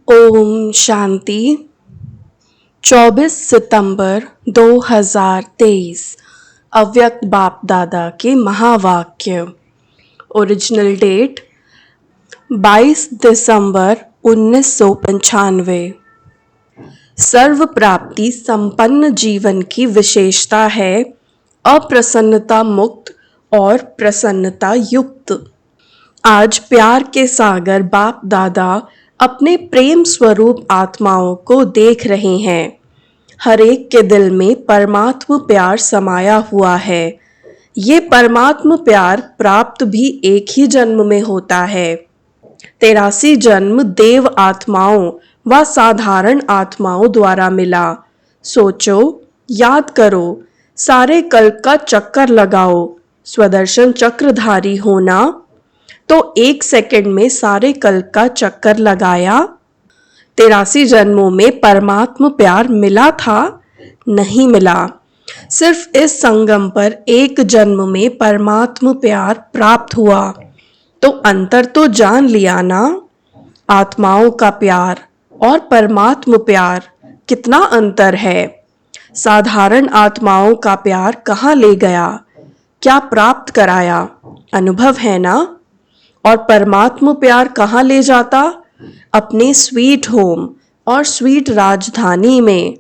ओम शांति। 24 सितंबर 2023 अव्यक्त बाप दादा के महावाक्य। ओरिजिनल डेट 22 दिसंबर 1995। सर्व प्राप्ति संपन्न जीवन की विशेषता है अप्रसन्नता मुक्त और प्रसन्नता युक्त। आज प्यार के सागर बाप दादा अपने प्रेम स्वरूप आत्माओं को देख रहे हैं। हर एक के दिल में परमात्म प्यार समाया हुआ है। ये परमात्म प्यार प्राप्त भी एक ही जन्म में होता है। 83 जन्म देव आत्माओं व साधारण आत्माओं द्वारा मिला। सोचो, याद करो, सारे कल्प का चक्कर लगाओ। स्वदर्शन चक्रधारी होना तो 1 सेकंड में सारे कल्प का चक्कर लगाया। 83 जन्मों में परमात्म प्यार मिला था? नहीं मिला। सिर्फ इस संगम पर एक जन्म में परमात्म प्यार प्राप्त हुआ। तो अंतर तो जान लिया ना। आत्माओं का प्यार और परमात्म प्यार कितना अंतर है। साधारण आत्माओं का प्यार कहाँ ले गया, क्या प्राप्त कराया, अनुभव है ना। और परमात्म प्यार कहाँ ले जाता, अपने स्वीट होम और स्वीट राजधानी में।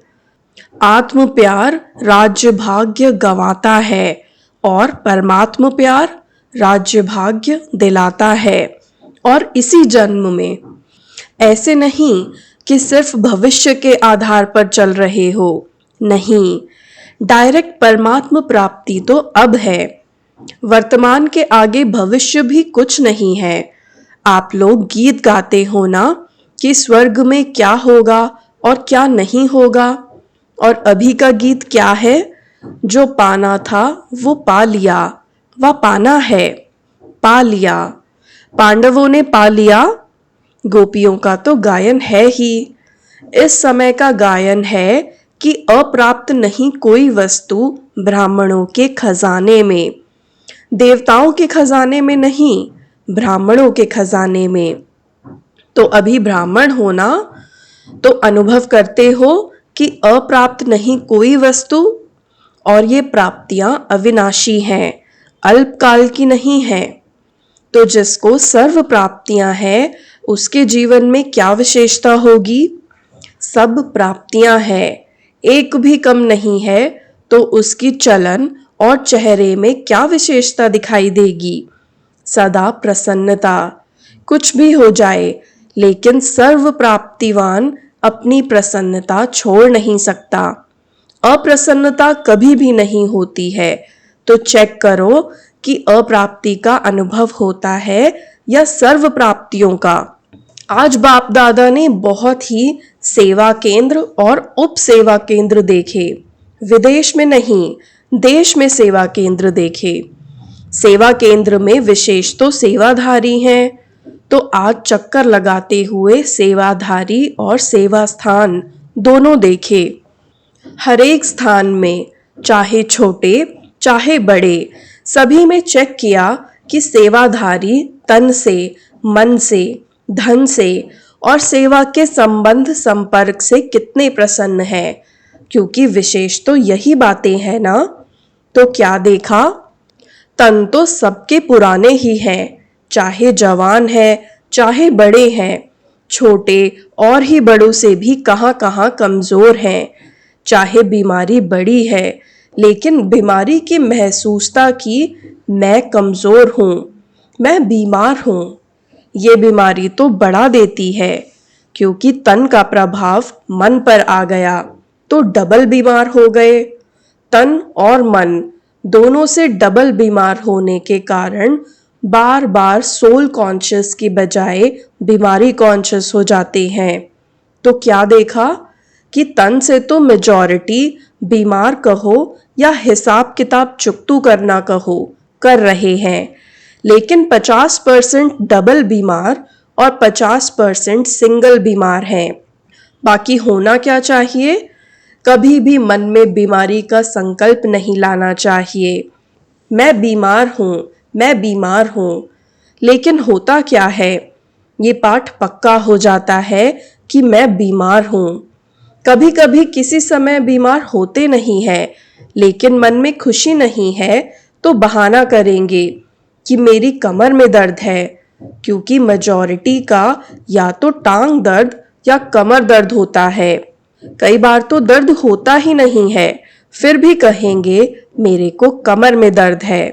आत्म प्यार राज्य भाग्य गंवाता है और परमात्म प्यार राज्य भाग्य दिलाता है, और इसी जन्म में। ऐसे नहीं कि सिर्फ भविष्य के आधार पर चल रहे हो, नहीं, डायरेक्ट परमात्म प्राप्ति तो अब है। वर्तमान के आगे भविष्य भी कुछ नहीं है। आप लोग गीत गाते हो ना कि स्वर्ग में क्या होगा और क्या नहीं होगा, और अभी का गीत क्या है, जो पाना था वो पा लिया, व पाना है, पा लिया। पांडवों ने पा लिया, गोपियों का तो गायन है ही। इस समय का गायन है कि अप्राप्त नहीं कोई वस्तु ब्राह्मणों के खजाने में, देवताओं के खजाने में नहीं, ब्राह्मणों के खजाने में। तो अभी ब्राह्मण होना तो अनुभव करते हो कि अप्राप्त नहीं कोई वस्तु, और ये प्राप्तियां अविनाशी हैं, अल्पकाल की नहीं है। तो जिसको सर्व प्राप्तियां हैं उसके जीवन में क्या विशेषता होगी, सब प्राप्तियां हैं, एक भी कम नहीं है। तो उसकी चलन और चेहरे में क्या विशेषता दिखाई देगी, सदा प्रसन्नता। कुछ भी हो जाए, लेकिन सर्व प्राप्तिवान अपनी प्रसन्नता छोड़ नहीं सकता। अप्रसन्नता कभी भी नहीं होती है। तो चेक करो कि अप्राप्ति का अनुभव होता है या सर्व प्राप्तियों का। आज बाप दादा ने बहुत ही सेवा केंद्र और उप सेवा केंद्र देखे। विदेश में नहीं, देश में सेवा केंद्र देखे। सेवा केंद्र में विशेष तो सेवाधारी हैं, तो आज चक्कर लगाते हुए सेवाधारी और सेवा स्थान दोनों देखे। हर एक स्थान में, चाहे छोटे चाहे बड़े, सभी में चेक किया कि सेवाधारी तन से, मन से, धन से और सेवा के संबंध संपर्क से कितने प्रसन्न है, क्योंकि विशेष तो यही बातें हैं ना। तो क्या देखा, तन तो सबके पुराने ही हैं, चाहे जवान है चाहे बड़े हैं, छोटे और ही बड़ों से भी कहाँ कहाँ कमजोर हैं। चाहे बीमारी बड़ी है, लेकिन बीमारी की महसूसता की मैं कमजोर हूँ, मैं बीमार हूँ, ये बीमारी तो बढ़ा देती है, क्योंकि तन का प्रभाव मन पर आ गया तो डबल बीमार हो गए। तन और मन दोनों से डबल बीमार होने के कारण बार बार सोल कॉन्शियस की बजाय बीमारी कॉन्शियस हो जाते हैं। तो क्या देखा कि तन से तो मेजॉरिटी बीमार कहो या हिसाब किताब चुकतू करना कहो, कर रहे हैं, लेकिन 50% डबल बीमार और 50% सिंगल बीमार हैं। बाकी होना क्या चाहिए, कभी भी मन में बीमारी का संकल्प नहीं लाना चाहिए। मैं बीमार हूँ, मैं बीमार हूँ। लेकिन होता क्या है, ये पाठ पक्का हो जाता है कि मैं बीमार हूँ। कभी कभी किसी समय बीमार होते नहीं है, लेकिन मन में खुशी नहीं है तो बहाना करेंगे कि मेरी कमर में दर्द है, क्योंकि मेजॉरिटी का या तो टांग दर्द या कमर दर्द होता है। कई बार तो दर्द होता ही नहीं है, फिर भी कहेंगे मेरे को कमर में दर्द है।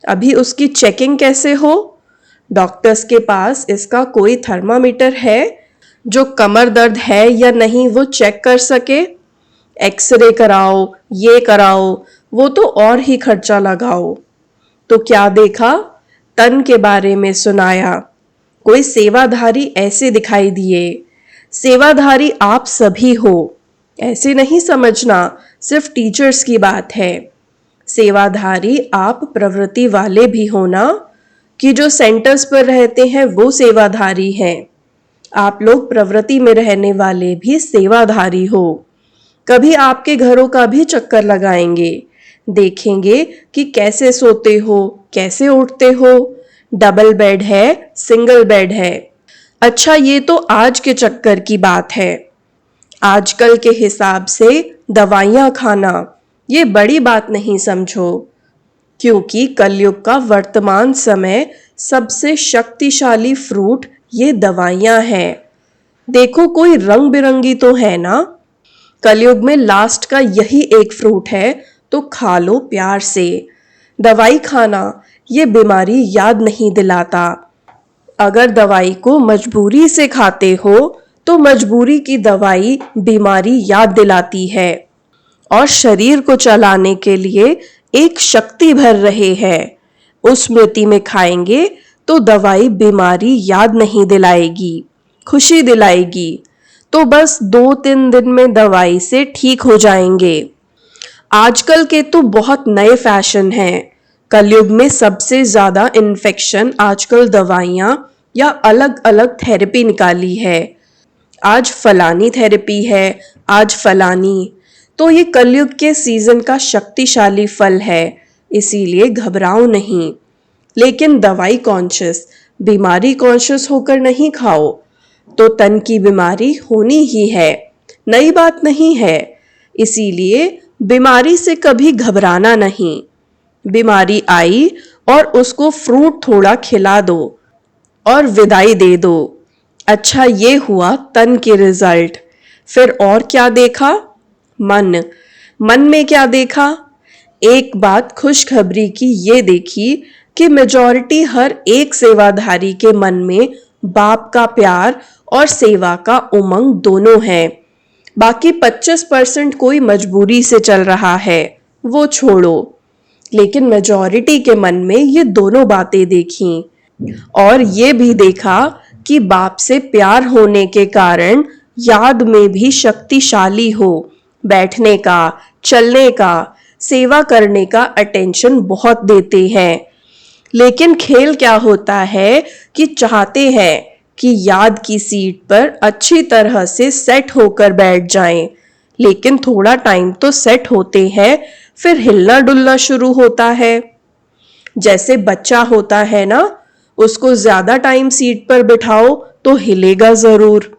अभी उसकी चेकिंग कैसे हो? डॉक्टर्स के पास इसका कोई थर्मामीटर है जो कमर दर्द है या नहीं वो चेक कर सके? एक्सरे कराओ, ये कराओ, वो तो और ही खर्चा लगाओ। तो क्या देखा? तन के बारे में सुनाया। कोई सेवाधारी ऐसे दिखाई दिए। सेवाधारी आप सभी हो, ऐसे नहीं समझना सिर्फ टीचर्स की बात है। सेवाधारी आप प्रवृत्ति वाले भी हो ना, कि जो सेंटर्स पर रहते हैं वो सेवाधारी हैं। आप लोग प्रवृत्ति में रहने वाले भी सेवाधारी हो। कभी आपके घरों का भी चक्कर लगाएंगे, देखेंगे कि कैसे सोते हो, कैसे उठते हो, डबल बेड है, सिंगल बेड है। अच्छा, ये तो आज के चक्कर की बात है। आजकल के हिसाब से दवाइयाँ खाना ये बड़ी बात नहीं समझो, क्योंकि कलयुग का वर्तमान समय सबसे शक्तिशाली फ्रूट ये दवाइयाँ हैं। देखो, कोई रंग बिरंगी तो है ना। कलयुग में लास्ट का यही एक फ्रूट है, तो खा लो प्यार से। दवाई खाना ये बीमारी याद नहीं दिलाता। अगर दवाई को मजबूरी से खाते हो तो मजबूरी की दवाई बीमारी याद दिलाती है, और शरीर को चलाने के लिए एक शक्ति भर रहे हैं। उस स्मृति में खाएंगे तो दवाई बीमारी याद नहीं दिलाएगी, खुशी दिलाएगी। तो बस 2-3 दिन में दवाई से ठीक हो जाएंगे। आजकल के तो बहुत नए फैशन हैं। कलयुग में सबसे ज्यादा इन्फेक्शन आजकल दवाइयाँ या अलग अलग थेरेपी निकाली है। आज फलानी थेरेपी है, आज फलानी। तो ये कलयुग के सीजन का शक्तिशाली फल है, इसीलिए घबराओ नहीं। लेकिन दवाई कॉन्शियस, बीमारी कॉन्शियस होकर नहीं खाओ, तो तन की बीमारी होनी ही है, नई बात नहीं है। इसीलिए बीमारी से कभी घबराना नहीं। बीमारी आई और उसको फ्रूट थोड़ा खिला दो और विदाई दे दो। अच्छा, ये हुआ तन के रिजल्ट। फिर और क्या देखा? मन। मन में क्या देखा? एक बात खुशखबरी की ये देखी कि मेजॉरिटी हर एक सेवाधारी के मन में बाप का प्यार और सेवा का उमंग दोनों है। बाकी 25% कोई मजबूरी से चल रहा है, वो छोड़ो। लेकिन मेजॉरिटी के मन में ये दोनों बातें देखी, और ये भी देखा कि बाप से प्यार होने के कारण याद में भी शक्तिशाली हो, बैठने का, चलने का, सेवा करने का अटेंशन बहुत देते हैं। लेकिन खेल क्या होता है कि चाहते हैं कि याद की सीट पर अच्छी तरह से सेट होकर बैठ जाएं, लेकिन थोड़ा टाइम तो सेट होते हैं, फिर हिलना डुलना शुरू होता है। जैसे बच्चा होता है ना, उसको ज्यादा टाइम सीट पर बिठाओ तो हिलेगा जरूर।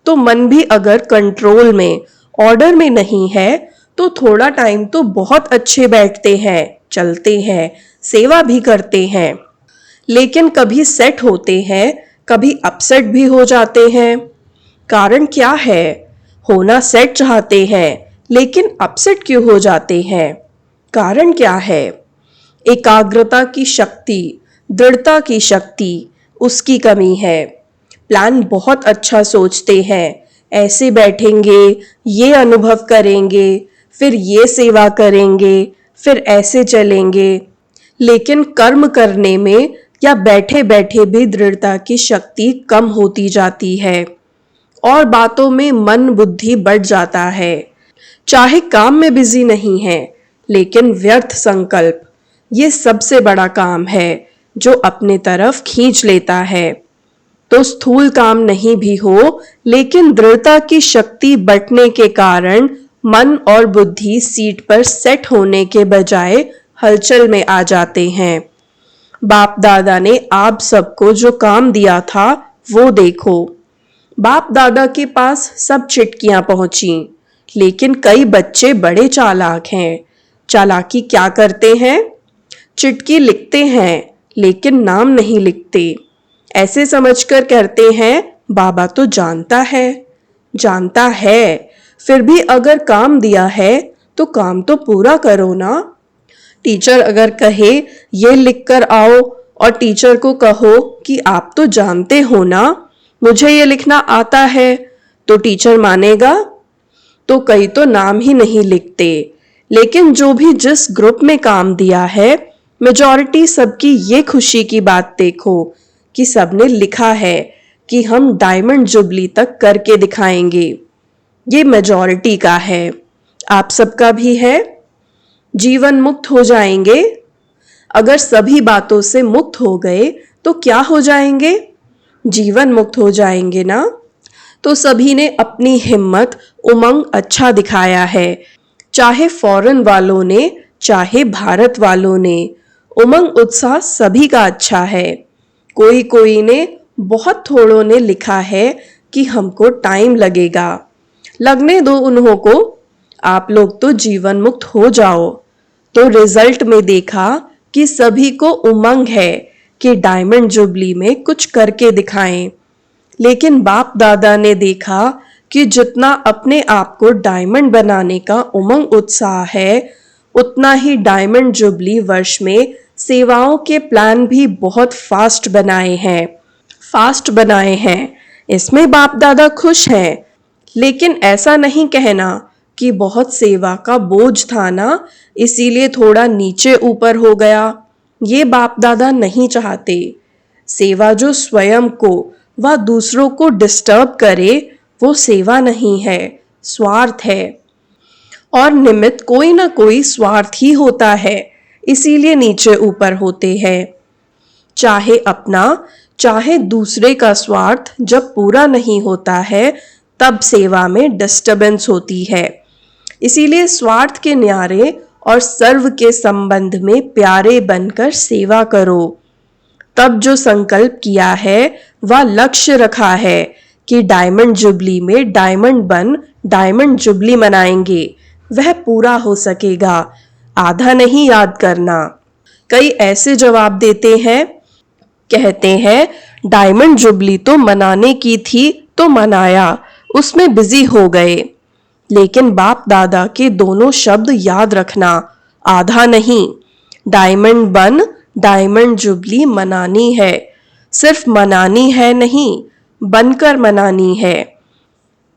तो मन भी अगर कंट्रोल में, ऑर्डर में नहीं है, तो थोड़ा टाइम तो बहुत अच्छे बैठते हैं, चलते हैं, सेवा भी करते हैं। लेकिन कभी सेट होते हैं, कभी अपसेट भी हो जाते हैं। कारण क्या है? होना सेट चाहते हैं, लेकिन अपसेट क्यों हो जाते हैं? कारण क्या है? एकाग्रता की शक्ति, दृढ़ता की शक्ति, उसकी कमी है। प्लान बहुत अच्छा सोचते हैं, ऐसे बैठेंगे, ये अनुभव करेंगे, फिर ये सेवा करेंगे, फिर ऐसे चलेंगे। लेकिन कर्म करने में या बैठे बैठे भी दृढ़ता की शक्ति कम होती जाती है, और बातों में मन बुद्धि बढ़ जाता है। चाहे काम में बिजी नहीं है, लेकिन व्यर्थ संकल्प ये सबसे बड़ा काम है जो अपने तरफ खींच लेता है। तो स्थूल काम नहीं भी हो, लेकिन दृढ़ता की शक्ति बंटने के कारण मन और बुद्धि सीट पर सेट होने के बजाय हलचल में आ जाते हैं। बाप दादा ने आप सबको जो काम दिया था वो देखो। बाप दादा के पास सब चिट्ठियां पहुंची, लेकिन कई बच्चे बड़े चालाक हैं। चालाकी क्या करते हैं? चिट्ठी लिखते हैं लेकिन नाम नहीं लिखते। ऐसे समझकर कहते हैं बाबा तो जानता है, फिर भी अगर काम दिया है तो काम तो पूरा करो ना। टीचर अगर कहे ये लिख कर आओ और टीचर को कहो कि आप तो जानते हो ना मुझे ये लिखना आता है, तो टीचर मानेगा? तो कई तो नाम ही नहीं लिखते। लेकिन जो भी जिस ग्रुप में काम दिया है, मेजॉरिटी सबकी ये खुशी की बात देखो कि सबने लिखा है कि हम डायमंड जुबली तक करके दिखाएंगे। ये मेजॉरिटी का है, आप सबका भी है। जीवन मुक्त हो जाएंगे। अगर सभी बातों से मुक्त हो गए तो क्या हो जाएंगे? जीवन मुक्त हो जाएंगे ना। तो सभी ने अपनी हिम्मत उमंग अच्छा दिखाया है, चाहे फॉरेन वालों ने चाहे भारत वालों ने। उमंग उत्साह सभी का अच्छा है। कोई कोई ने, बहुत थोड़ों ने लिखा है कि हमको टाइम लगेगा। लगने दो उन्हों को, आप लोग तो जीवन मुक्त हो जाओ। तो रिजल्ट में देखा कि सभी को उमंग है कि डायमंड जुबली में कुछ करके दिखाएं। लेकिन बाप दादा ने देखा कि जितना अपने आप को डायमंड बनाने का उमंग उत्साह है, उतना ही डायमंड जुबली वर्ष में सेवाओं के प्लान भी बहुत फास्ट बनाए हैं। इसमें बाप दादा खुश हैं। लेकिन ऐसा नहीं कहना कि बहुत सेवा का बोझ था ना, इसीलिए थोड़ा नीचे ऊपर हो गया। ये बाप दादा नहीं चाहते। सेवा जो स्वयं को व दूसरों को डिस्टर्ब करे, वो सेवा नहीं है, स्वार्थ है। और निमित्त कोई ना कोई स्वार्थ ही होता है, इसीलिए नीचे ऊपर होते हैं। चाहे अपना चाहे दूसरे का स्वार्थ जब पूरा नहीं होता है, तब सेवा में डिस्टर्बेंस होती है। इसीलिए स्वार्थ के न्यारे और सर्व के संबंध में प्यारे बनकर सेवा करो। तब जो संकल्प किया है वह लक्ष्य रखा है कि डायमंड जुबली में डायमंड बन डायमंड जुबली मनाएंगे, वह पूरा हो सकेगा। आधा नहीं याद करना। कई ऐसे जवाब देते हैं, कहते हैं डायमंड जुबली तो मनाने की थी तो मनाया, उसमें बिजी हो गए। लेकिन बाप दादा के दोनों शब्द याद रखना, आधा नहीं। डायमंड बन डायमंड जुबली मनानी है। सिर्फ मनानी है नहीं, बनकर मनानी है।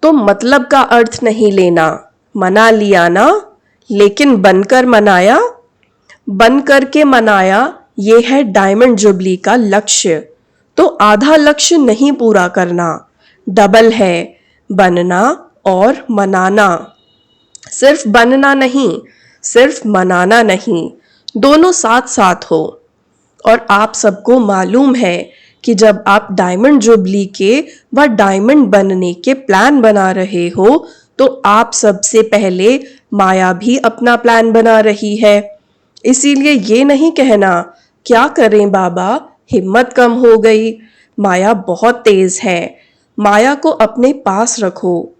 तो मतलब का अर्थ नहीं लेना, मना लिया ना, लेकिन बनकर मनाया। बन करके मनाया, ये है डायमंड जुबली का लक्ष्य। तो आधा लक्ष्य नहीं पूरा करना, डबल है, बनना और मनाना। सिर्फ बनना नहीं, सिर्फ मनाना नहीं, दोनों साथ साथ हो। और आप सबको मालूम है कि जब आप डायमंड जुबली के व डायमंड बनने के प्लान बना रहे हो, तो आप सबसे पहले माया भी अपना प्लान बना रही है। इसीलिए ये नहीं कहना क्या करें बाबा, हिम्मत कम हो गई, माया बहुत तेज है। माया को अपने पास रखो।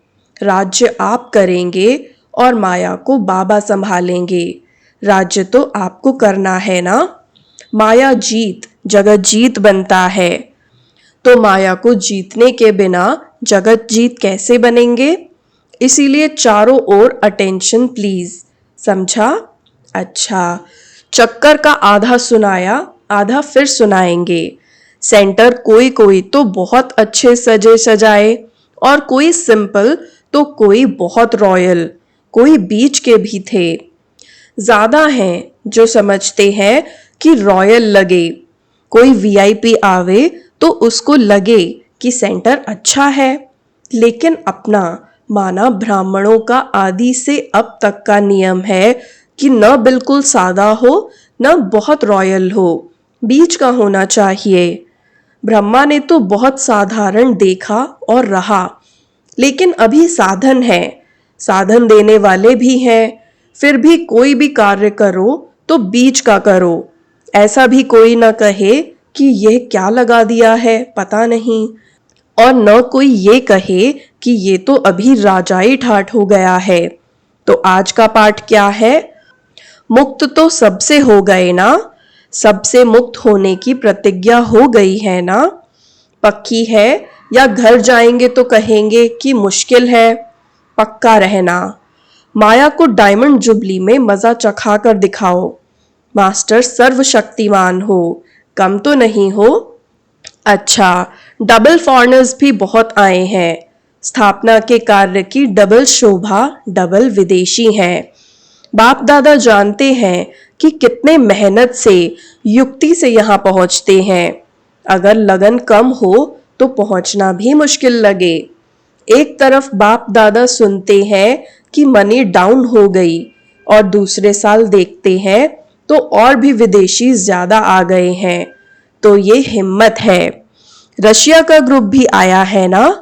राज्य आप करेंगे और माया को बाबा संभालेंगे। राज्य तो आपको करना है ना। माया जीत जगत जीत बनता है, तो माया को जीतने के बिना जगत जीत कैसे बनेंगे? इसीलिए चारों ओर अटेंशन प्लीज, समझा? अच्छा, चक्कर का आधा सुनाया, आधा फिर सुनाएंगे। सेंटर कोई कोई तो बहुत अच्छे सजे सजाए, और कोई सिंपल तो कोई बहुत रॉयल, कोई बीच के भी थे। ज्यादा हैं जो समझते हैं कि रॉयल लगे। कोई वीआईपी आवे तो उसको लगे कि सेंटर अच्छा है। लेकिन अपना माना ब्राह्मणों का आदि से अब तक का नियम है कि न बिल्कुल सादा हो न बहुत रॉयल हो, बीच का होना चाहिए। ब्रह्मा ने तो बहुत साधारण देखा और रहा, लेकिन अभी साधन है, साधन देने वाले भी हैं। फिर भी कोई भी कार्य करो तो बीच का करो। ऐसा भी कोई ना कहे कि यह क्या लगा दिया है, पता नहीं। और न कोई ये कहे कि ये तो अभी राजाई ठाठ हो गया है। तो आज का पाठ क्या है? मुक्त तो सबसे हो गए ना, सबसे मुक्त होने की प्रतिज्ञा हो गई है ना, पक्की है या घर जाएंगे तो कहेंगे कि मुश्किल है? पक्का रहना। माया को डायमंड जुबली में मजा चखा कर दिखाओ। मास्टर सर्वशक्तिमान हो, कम तो नहीं हो? अच्छा, डबल फॉरेनर्स भी बहुत आए हैं। स्थापना के कार्य की डबल शोभा, डबल विदेशी हैं। बाप दादा जानते हैं कि कितने मेहनत से, युक्ति से यहाँ पहुँचते हैं। अगर लगन कम हो तो पहुँचना भी मुश्किल लगे। एक तरफ बाप दादा सुनते हैं कि मनी डाउन हो गई और दूसरे साल देखते हैं तो और भी विदेशी ज्यादा आ गए हैं। तो ये हिम्मत है। रशिया का ग्रुप भी आया है ना?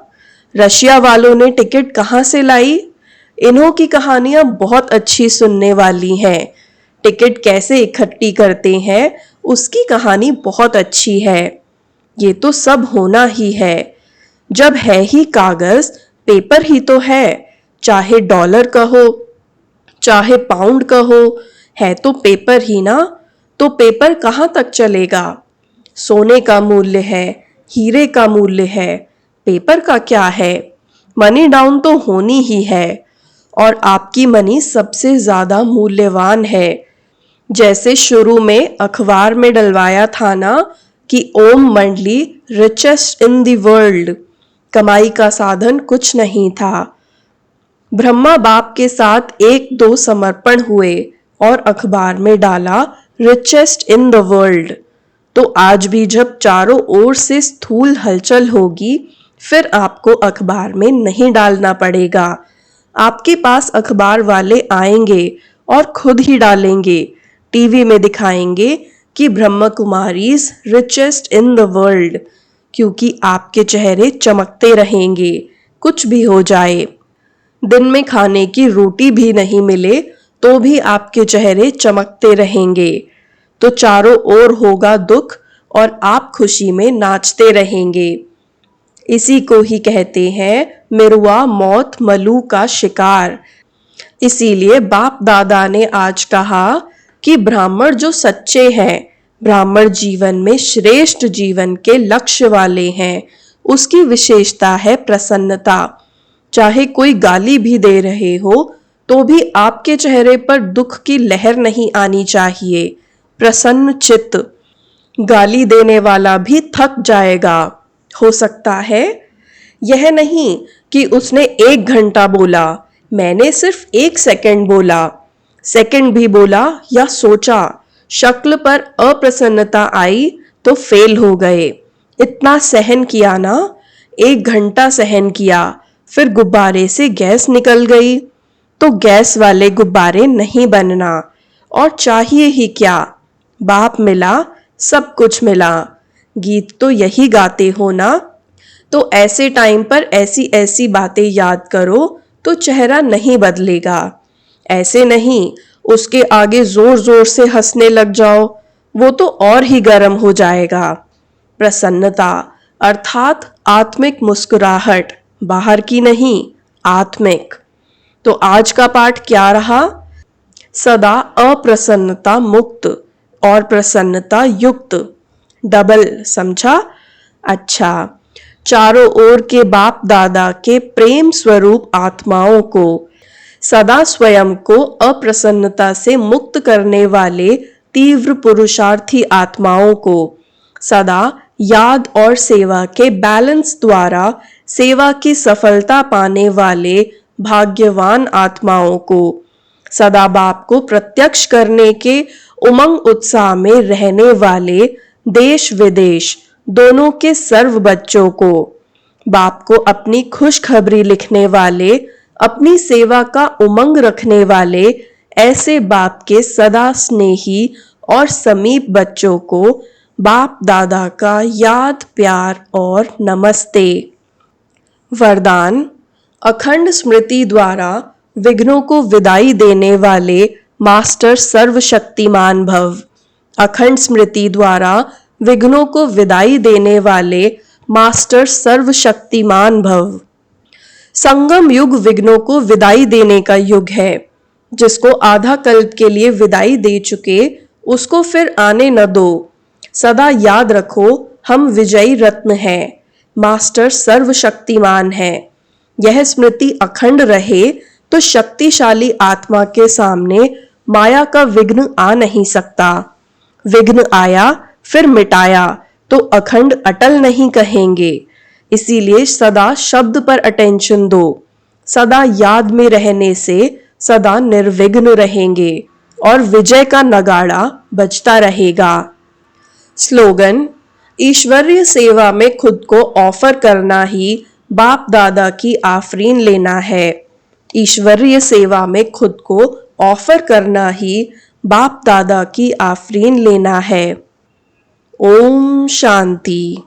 रशिया वालों ने टिकट कहाँ से लाई? इन्हों की कहानियां बहुत अच्छी सुनने वाली हैं। टिकट कैसे इकट्ठी करते हैं उसकी कहानी बहुत अच्छी है। ये तो सब होना ही है। जब है ही कागज, पेपर ही तो है। चाहे डॉलर कहो, चाहे पाउंड कहो, है तो पेपर ही ना। तो पेपर कहाँ तक चलेगा? सोने का मूल्य है, हीरे का मूल्य है, पेपर का क्या है? मनी डाउन तो होनी ही है और आपकी मनी सबसे ज्यादा मूल्यवान है। जैसे शुरू में अखबार में डलवाया था ना कि ओम मंडली रिचेस्ट इन द वर्ल्ड, कमाई का साधन कुछ नहीं था। ब्रह्मा बाप के साथ एक दो समर्पण हुए और अखबार में डाला रिचेस्ट इन द वर्ल्ड। तो आज भी जब चारों ओर से स्थूल हलचल होगी, फिर आपको अखबार में नहीं डालना पड़ेगा। आपके पास अखबार वाले आएंगे और खुद ही डालेंगे। टीवी में दिखाएंगे कि Brahma Kumaris richest in the world, क्योंकि आपके चेहरे चमकते रहेंगे कुछ भी हो जाए। दिन में खाने की रोटी भी नहीं मिले तो भी आपके चेहरे चमकते रहेंगे। तो चारों ओर होगा दुख और आप खुशी में नाचते रहेंगे। इसी को ही कहते हैं मिरुआ मौत मलू का शिकार। इसीलिए बाप दादा ने आज कहा कि ब्राह्मण जो सच्चे हैं, ब्राह्मण जीवन में श्रेष्ठ जीवन के लक्ष्य वाले हैं, उसकी विशेषता है प्रसन्नता। चाहे कोई गाली भी दे रहे हो तो भी आपके चेहरे पर दुख की लहर नहीं आनी चाहिए। प्रसन्न चित्त। गाली देने वाला भी थक जाएगा। हो सकता है यह नहीं कि उसने 1 घंटा बोला, मैंने सिर्फ 1 सेकंड बोला। सेकंड भी बोला या सोचा, शक्ल पर अप्रसन्नता आई तो फेल हो गए। इतना सहन किया ना, 1 घंटा सहन किया, फिर गुब्बारे से गैस निकल गई। तो गैस वाले गुब्बारे नहीं बनना। और चाहिए ही क्या? बाप मिला, सब कुछ मिला। गीत तो यही गाते हो ना। तो ऐसे टाइम पर ऐसी ऐसी बातें याद करो तो चेहरा नहीं बदलेगा। ऐसे नहीं उसके आगे जोर जोर से हंसने लग जाओ, वो तो और ही गर्म हो जाएगा। प्रसन्नता अर्थात आत्मिक मुस्कुराहट, बाहर की नहीं, आत्मिक। तो आज का पाठ क्या रहा? सदा अप्रसन्नता मुक्त और प्रसन्नता युक्त, डबल, समझा? अच्छा, चारों ओर के बाप दादा के प्रेम स्वरूप आत्माओं को, सदा स्वयं को अप्रसन्नता से मुक्त करने वाले तीव्र पुरुषार्थी आत्माओं को, सदा याद और सेवा के बैलेंस द्वारा सेवा की सफलता पाने वाले भाग्यवान आत्माओं को, सदा बाप को प्रत्यक्ष करने के उमंग उत्साह में रहने वाले देश विदेश दोनों के सर्व बच्चों को, बाप को अपनी खुशखबरी लिखने वाले, अपनी सेवा का उमंग रखने वाले ऐसे बाप के सदा स्नेही और समीप बच्चों को बाप दादा का याद, प्यार और नमस्ते। वरदान। अखंड स्मृति द्वारा विघ्नों को विदाई देने वाले मास्टर सर्वशक्तिमान भव। अखंड स्मृति द्वारा विघ्नों को विदाई देने वाले मास्टर सर्वशक्तिमान भव। संगम युग विघ्नों को विदाई देने का युग है। जिसको आधा कल्प के लिए विदाई दे चुके उसको फिर आने न दो। सदा याद रखो हम विजयी रत्न हैं, मास्टर सर्वशक्तिमान है। यह स्मृति अखंड रहे तो शक्तिशाली आत्मा के सामने माया का विघ्न आ नहीं सकता। विघ्न आया फिर मिटाया तो अखंड अटल नहीं कहेंगे। इसीलिए सदा शब्द पर अटेंशन दो। सदा याद में रहने से सदा निर्विघ्न रहेंगे और विजय का नगाड़ा बजता रहेगा। स्लोगन: ईश्वरीय सेवा में खुद को ऑफर करना ही बाप दादा की आफरीन लेना है। ईश्वरीय सेवा में खुद को ऑफर करना ही बाप दादा की आफरीन लेना है। ओम शांति।